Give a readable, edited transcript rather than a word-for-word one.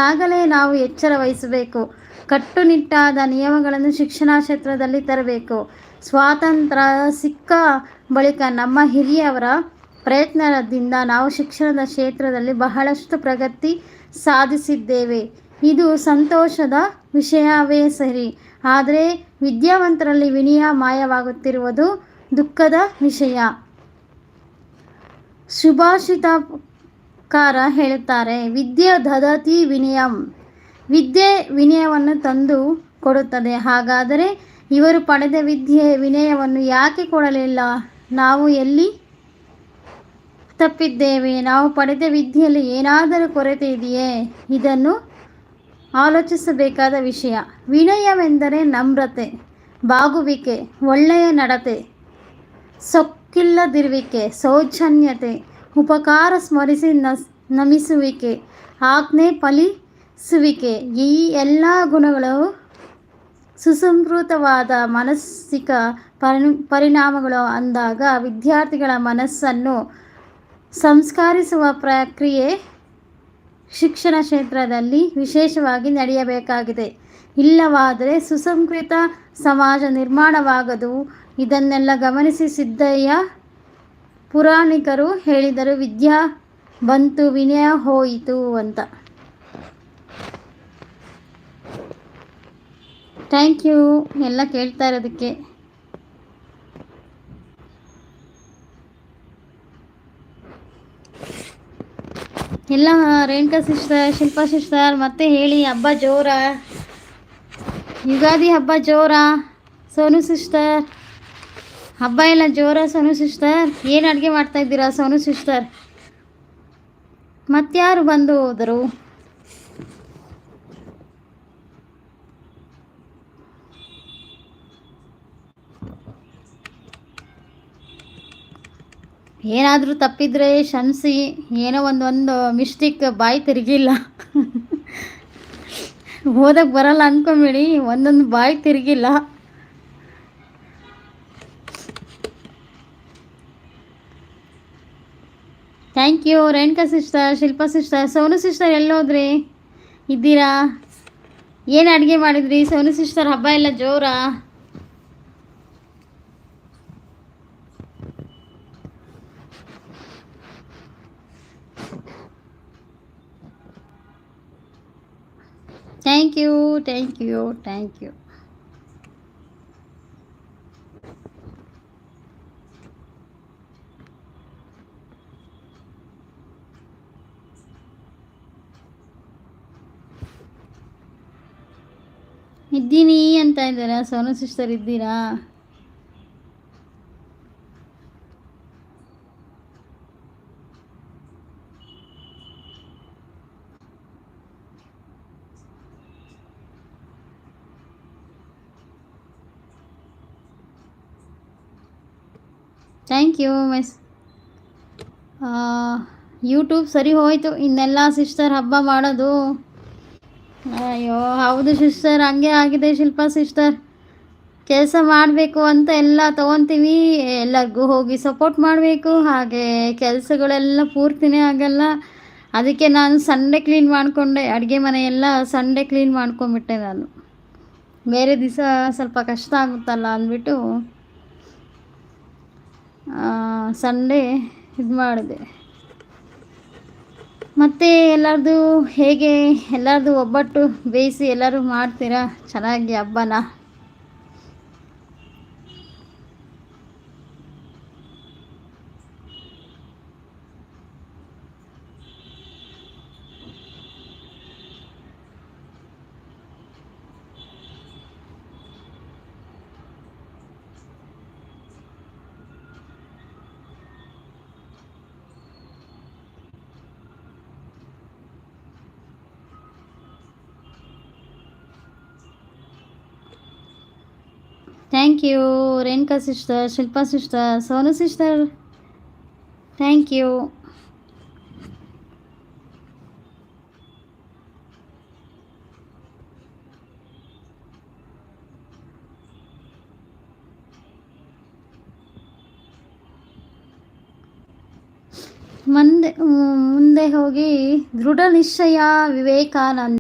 ಆಗಲೇ ನಾವು ಎಚ್ಚರ ವಹಿಸಬೇಕು. ಕಟ್ಟುನಿಟ್ಟಾದ ನಿಯಮಗಳನ್ನು ಶಿಕ್ಷಣ ಕ್ಷೇತ್ರದಲ್ಲಿ ತರಬೇಕು. ಸ್ವಾತಂತ್ರ್ಯ ಸಿಕ್ಕ ಬಳಿಕ ನಮ್ಮ ಹಿರಿಯವರ ಪ್ರಯತ್ನದಿಂದ ನಾವು ಶಿಕ್ಷಣದ ಕ್ಷೇತ್ರದಲ್ಲಿ ಬಹಳಷ್ಟು ಪ್ರಗತಿ ಸಾಧಿಸಿದ್ದೇವೆ. ಇದು ಸಂತೋಷದ ವಿಷಯವೇ ಸರಿ. ಆದರೆ ವಿದ್ಯಾವಂತರಲ್ಲಿ ವಿನಯ ಮಾಯವಾಗುತ್ತಿರುವುದು ದುಃಖದ ವಿಷಯ. ಸುಭಾಷಿತಕಾರ ಹೇಳುತ್ತಾರೆ, ವಿದ್ಯೆ ದದತಿ ವಿನಯಂ. ವಿದ್ಯೆ ವಿನಯವನ್ನು ತಂದು ಕೊಡುತ್ತದೆ. ಹಾಗಾದರೆ ಇವರು ಪಡೆದ ವಿನಯವನ್ನು ಯಾಕೆ ಕೊಡಲಿಲ್ಲ? ನಾವು ಎಲ್ಲಿ ತಪ್ಪಿದ್ದೇವೆ? ನಾವು ಪಡೆದ ವಿದ್ಯೆಯಲ್ಲಿ ಏನಾದರೂ ಕೊರತೆ ಇದೆಯೇ? ಇದನ್ನು ಆಲೋಚಿಸಬೇಕಾದ ವಿಷಯ. ವಿನಯವೆಂದರೆ ನಮ್ರತೆ, ಬಾಗುವಿಕೆ, ಒಳ್ಳೆಯ ನಡತೆ, ಸೊಕ್ಕಿಲ್ಲದಿರುವಿಕೆ, ಸೌಜನ್ಯತೆ, ಉಪಕಾರ ಸ್ಮರಿಸಿ ನಮಿಸುವಿಕೆ, ಆಜ್ಞೆ ಪಾಲಿಸುವಿಕೆ. ಈ ಎಲ್ಲ ಗುಣಗಳು ಸುಸಂಸ್ಕೃತವಾದ ಮಾನಸಿಕ ಪರಿಣಾಮಗಳು. ಅಂದಾಗ ವಿದ್ಯಾರ್ಥಿಗಳ ಮನಸ್ಸನ್ನು ಸಂಸ್ಕರಿಸುವ ಪ್ರಕ್ರಿಯೆ ಶಿಕ್ಷಣ ಕ್ಷೇತ್ರದಲ್ಲಿ ವಿಶೇಷವಾಗಿ ನಡೆಯಬೇಕಾಗಿದೆ. ಇಲ್ಲವಾದರೆ ಸುಸಂಸ್ಕೃತ ಸಮಾಜ ನಿರ್ಮಾಣವಾಗದು. ಇದನ್ನೆಲ್ಲ ಗಮನಿಸಿ ಸಿದ್ದಯ್ಯ ಪುರಾಣಿಕರು ಹೇಳಿದರು, ವಿದ್ಯಾ ಬಂತು ವಿನಯ ಹೋಯಿತು ಅಂತ. ಥ್ಯಾಂಕ್ ಯು ಎಲ್ಲ ಕೇಳ್ತಾ ಇರೋದಕ್ಕೆ. ಎಲ್ಲ ರೇಣುಕಾ ಸಿಸ್ಟರ್, ಶಿಲ್ಪಾ ಸಿಸ್ಟರ್ ಮತ್ತೆ ಹೇಳಿ, ಹಬ್ಬ ಜೋರ? ಯುಗಾದಿ ಹಬ್ಬ ಜೋರ? ಸೋನು ಸಿಸ್ಟರ್ ಹಬ್ಬ ಎಲ್ಲ ಜೋರ? ಸೋನು ಸಿಸ್ಟರ್ ಏನು ಅಡುಗೆ ಮಾಡ್ತಾಯಿದ್ದೀರಾ ಸೋನು ಸಿಸ್ಟರ್? ಮತ್ಯಾರು ಬಂದು ಹೋದರು? ಏನಾದರೂ ತಪ್ಪಿದರೆ ಕ್ಷಮಿಸಿ. ಏನೋ ಒಂದು ಮಿಸ್ಟೇಕ್, ಬಾಯಿ ತಿರುಗಿಲ್ಲ. ಓದಕ್ಕೆ ಬರಲ್ಲ ಅಂದ್ಕೊಂಬೇಡಿ, ಒಂದೊಂದು ಬಾಯಿ ತಿರುಗಿಲ್ಲ. Thank you Renuka sister, Shilpa sister. Sonu sister ಎಲ್ಲೋದ್ರಿ? ಇದ್ದೀರಾ? ಏನು ಅಡುಗೆ ಮಾಡಿದ್ರಿ ಸೋನು ಸಿಸ್ಟರ್? ಹಬ್ಬ ಎಲ್ಲ ಜೋರಾ? Thank you thank you thank you. ಇದ್ದೀನಿ ಅಂತ ಇದ್ದೀರಾ ಸೋನು ಸಿಸ್ಟರ್? ಇದ್ದೀರಾ? Thank you miss. ಯೂಟ್ಯೂಬ್ ಸರಿ ಹೋಯಿತು. ಇನ್ನೆಲ್ಲ ಸಿಸ್ಟರ್ ಹಬ್ಬ ಮಾಡೋದು? ಅಯ್ಯೋ ಹೌದು ಸಿಸ್ಟರ್, ಹಂಗೆ ಆಗಿದೆ ಶಿಲ್ಪಾ ಸಿಸ್ಟರ್. ಕೆಲಸ ಮಾಡಬೇಕು ಅಂತ ಎಲ್ಲ ತೊಗೊತೀವಿ, ಎಲ್ಲರಿಗೂ ಹೋಗಿ ಸಪೋರ್ಟ್ ಮಾಡಬೇಕು. ಹಾಗೆ ಕೆಲಸಗಳೆಲ್ಲ ಪೂರ್ತಿನೇ ಆಗಲ್ಲ. ಅದಕ್ಕೆ ನಾನು ಸಂಡೇ ಕ್ಲೀನ್ ಮಾಡಿಕೊಂಡೆ, ಅಡುಗೆ ಮನೆ ಎಲ್ಲ ಸಂಡೇ ಕ್ಲೀನ್ ಮಾಡ್ಕೊಂಬಿಟ್ಟೆ. ನಾನು ಬೇರೆ ದಿವಸ ಸ್ವಲ್ಪ ಕಷ್ಟ ಆಗುತ್ತಲ್ಲ ಅಂದ್ಬಿಟ್ಟು ಸಂಡೇ ಇದು ಮಾಡಿದೆ. ಮತ್ತು ಎಲ್ಲರದು ಹೇಗೆ? ಎಲ್ಲರದು ಒಬ್ಬಟ್ಟು ಬೇಯಿಸಿ ಎಲ್ಲರೂ ಮಾಡ್ತೀರಾ ಚೆನ್ನಾಗಿ ಹಬ್ಬನ? Thank you Renuka sister, Shilpa sister, Sonu sister. Thank you. ಮುಂದೆ ಹೋಗಿ ದೃಢ ನಿಶ್ಚಯ ವಿವೇಕಾನಂದ